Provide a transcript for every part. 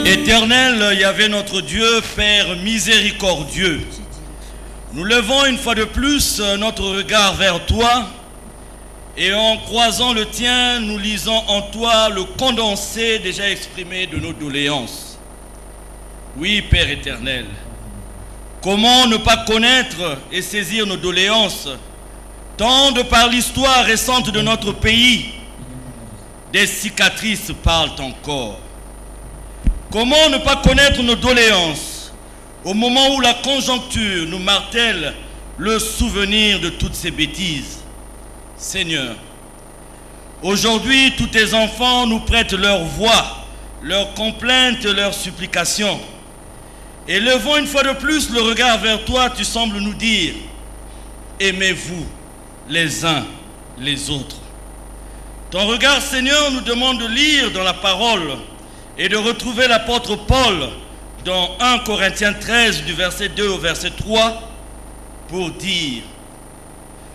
Éternel, Yahvé notre Dieu, Père miséricordieux, nous levons une fois de plus notre regard vers toi et en croisant le tien, nous lisons en toi le condensé déjà exprimé de nos doléances. Oui, Père éternel, comment ne pas connaître et saisir nos doléances, tant de par l'histoire récente de notre pays, des cicatrices parlent encore. Comment ne pas connaître nos doléances au moment où la conjoncture nous martèle le souvenir de toutes ces bêtises? Seigneur, aujourd'hui tous tes enfants nous prêtent leur voix, leurs complaintes, leurs supplications. Et levons une fois de plus le regard vers toi, tu sembles nous dire, aimez-vous les uns les autres. Ton regard, Seigneur, nous demande de lire dans la parole et de retrouver l'apôtre Paul dans 1 Corinthiens 13 du verset 2 au verset 3 pour dire: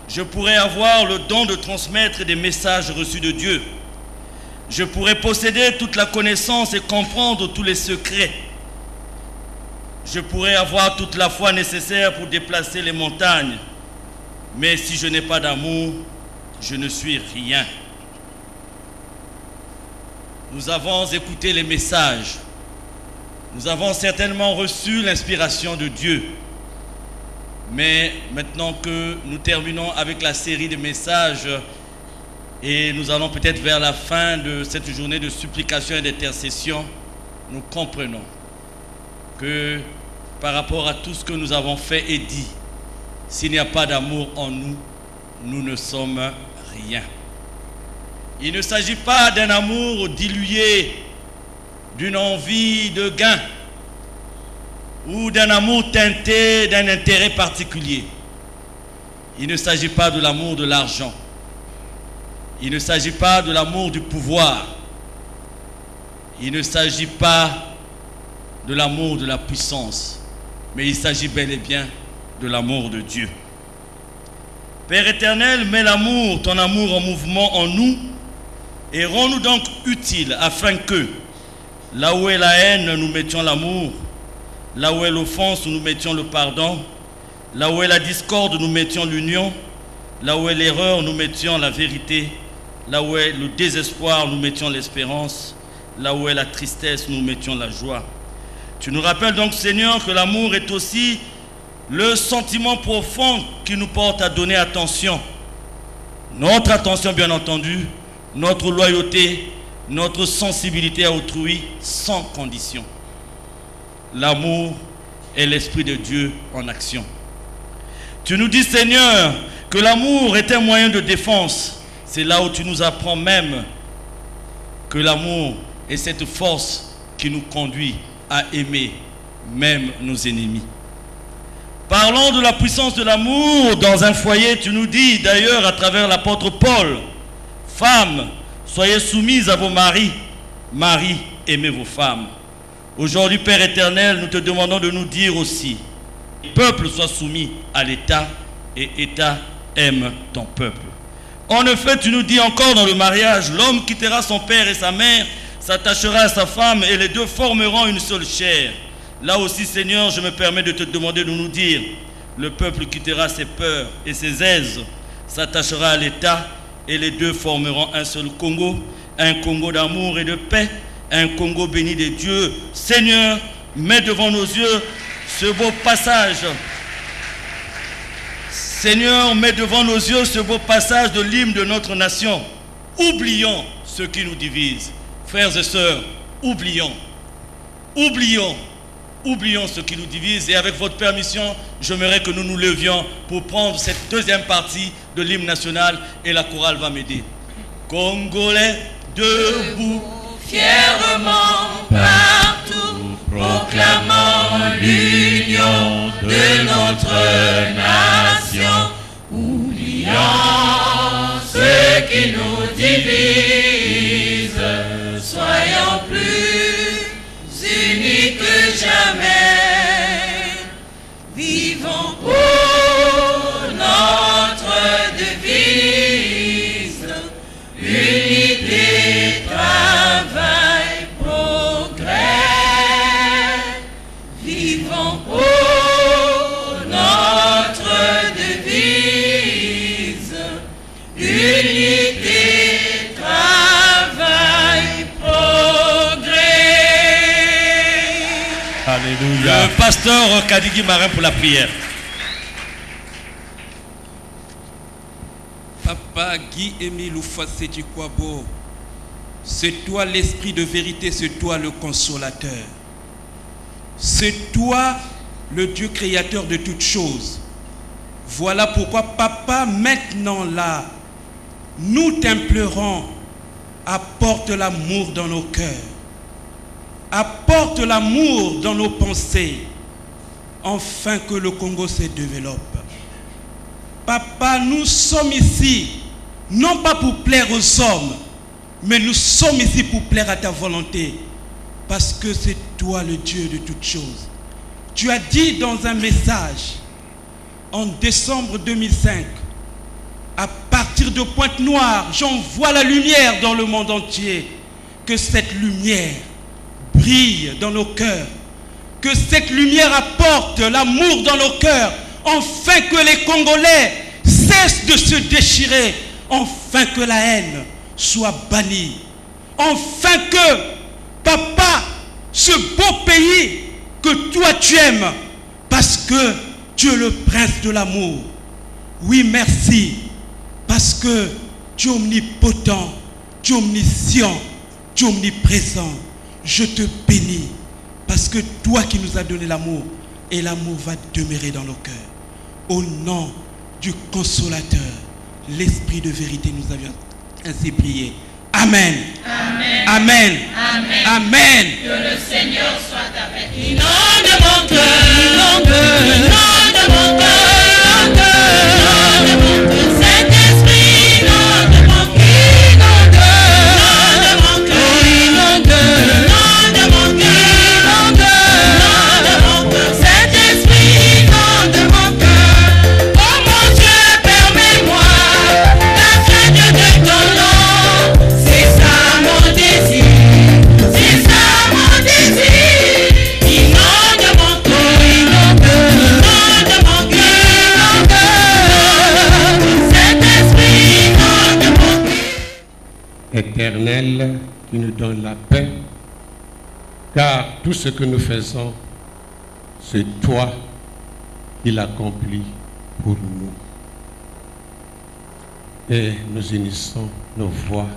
je pourrais avoir le don de transmettre des messages reçus de Dieu. Je pourrais posséder toute la connaissance et comprendre tous les secrets. Je pourrais avoir toute la foi nécessaire pour déplacer les montagnes. Mais si je n'ai pas d'amour, je ne suis rien. Nous avons écouté les messages. Nous avons certainement reçu l'inspiration de Dieu. Mais maintenant que nous terminons avec la série de messages et nous allons peut-être vers la fin de cette journée de supplication et d'intercession, nous comprenons que par rapport à tout ce que nous avons fait et dit, s'il n'y a pas d'amour en nous, nous ne sommes rien. Il ne s'agit pas d'un amour dilué, d'une envie de gain ou d'un amour teinté d'un intérêt particulier. Il ne s'agit pas de l'amour de l'argent. Il ne s'agit pas de l'amour du pouvoir. Il ne s'agit pas de l'amour de la puissance, mais il s'agit bel et bien de l'amour de Dieu. Père éternel, mets l'amour, ton amour en mouvement en nous et rends-nous donc utiles afin que, là où est la haine, nous mettions l'amour, là où est l'offense, nous mettions le pardon, là où est la discorde, nous mettions l'union, là où est l'erreur, nous mettions la vérité, là où est le désespoir, nous mettions l'espérance, là où est la tristesse, nous mettions la joie. Tu nous rappelles donc, Seigneur, que l'amour est aussi le sentiment profond qui nous porte à donner attention. Notre attention, bien entendu, notre loyauté, notre sensibilité à autrui, sans condition. L'amour est l'Esprit de Dieu en action. Tu nous dis, Seigneur, que l'amour est un moyen de défense. C'est là où tu nous apprends même que l'amour est cette force qui nous conduit à aimer même nos ennemis. Parlons de la puissance de l'amour dans un foyer. Tu nous dis d'ailleurs à travers l'apôtre Paul: femmes, soyez soumises à vos maris. Maris, aimez vos femmes. Aujourd'hui, Père éternel, nous te demandons de nous dire aussi: le peuple soit soumis à l'État et l'État aime ton peuple. En effet, tu nous dis encore dans le mariage: l'homme quittera son père et sa mère, s'attachera à sa femme et les deux formeront une seule chair. Là aussi, Seigneur, je me permets de te demander de nous dire: le peuple quittera ses peurs et ses aises, s'attachera à l'État et les deux formeront un seul Congo, un Congo d'amour et de paix, un Congo béni de Dieu. Seigneur, mets devant nos yeux ce beau passage. Seigneur, mets devant nos yeux ce beau passage de l'hymne de notre nation. Oublions ce qui nous divise. Frères et sœurs, oublions ce qui nous divise. Et avec votre permission, j'aimerais que nous nous levions pour prendre cette deuxième partie de l'hymne national et la chorale va m'aider. Congolais, debout, fièrement partout, proclamant l'union de notre nation, oubliant ce qui nous divise, soyons plus Le pasteur Kadigi Marin pour la prière. Papa Guy-Émile Oufasséti Kwabo, c'est toi l'esprit de vérité, c'est toi le consolateur. C'est toi le Dieu créateur de toutes choses. Voilà pourquoi, Papa, maintenant là, nous t'implorons, apporte l'amour dans nos cœurs. Apporte l'amour dans nos pensées, afin que le Congo se développe. Papa, nous sommes ici, non pas pour plaire aux hommes, mais nous sommes ici pour plaire à ta volonté, parce que c'est toi le Dieu de toutes choses. Tu as dit dans un message, en décembre 2005, à partir de Pointe-Noire, j'envoie la lumière dans le monde entier, que cette lumière brille dans nos cœurs, que cette lumière apporte l'amour dans nos cœurs, enfin que les Congolais cessent de se déchirer, enfin que la haine soit bannie, enfin que, Papa, ce beau pays que toi tu aimes, parce que tu es le prince de l'amour. Oui, merci, parce que tu es omnipotent, tu es omniscient, tu es omniprésent. Je te bénis, parce que toi qui nous as donné l'amour, et l'amour va demeurer dans nos cœurs. Au nom du consolateur, l'esprit de vérité, nous avions ainsi prié. Amen. Amen. Amen. Amen. Amen. Que le Seigneur soit avec nous. Inonde mon cœur, inonde mon cœur, inonde mon cœur. Saint-Esprit, inonde mon cœur, inonde mon cœur, inonde mon cœur. Saint-Esprit, inonde mon cœur. Oh mon Dieu, permets-moi la crainte de ton nom. C'est ça mon désir, c'est ça mon désir. Inonde mon cœur, inonde mon cœur, Saint-Esprit, inonde mon cœur. Éternel, qui nous donne la paix, car tout ce que nous faisons, c'est toi qui l'accomplis pour nous. Et nous unissons nos voix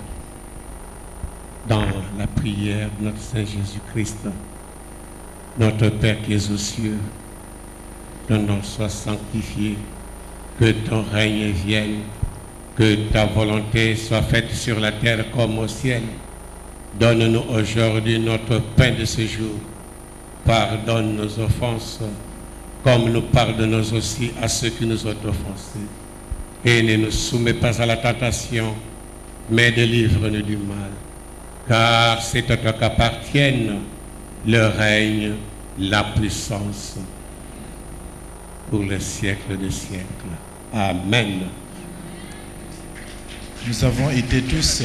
dans la prière de notre Saint Jésus-Christ. Notre Père qui es aux cieux, ton nom soit sanctifié, que ton règne vienne, que ta volonté soit faite sur la terre comme au ciel. Donne-nous aujourd'hui notre pain de ce jour. Pardonne nos offenses, comme nous pardonnons aussi à ceux qui nous ont offensés. Et ne nous soumets pas à la tentation, mais délivre-nous du mal. Car c'est à toi qu'appartiennent le règne, la puissance, pour les siècles des siècles. Amen. Nous avons été tous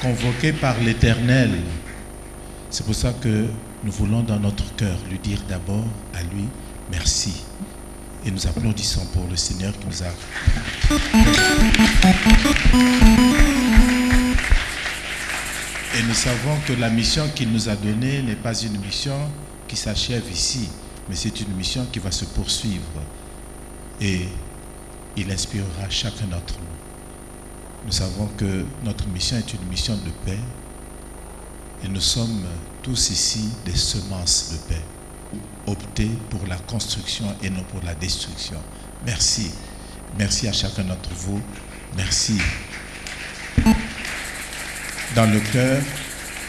convoqués par l'Éternel. C'est pour ça que nous voulons dans notre cœur lui dire d'abord à lui merci. Et nous applaudissons pour le Seigneur qui nous a... Et nous savons que la mission qu'il nous a donnée n'est pas une mission qui s'achève ici, mais c'est une mission qui va se poursuivre. Et il inspirera chacun d'entre nous. Nous savons que notre mission est une mission de paix. Et nous sommes tous ici des semences de paix. Opter pour la construction et non pour la destruction. Merci. Merci à chacun d'entre vous. Merci. Dans le cœur,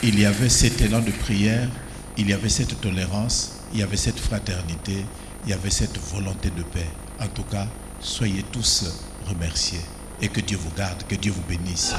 il y avait cet élan de prière, il y avait cette tolérance, il y avait cette fraternité, il y avait cette volonté de paix. En tout cas, soyez tous remerciés et que Dieu vous garde, que Dieu vous bénisse.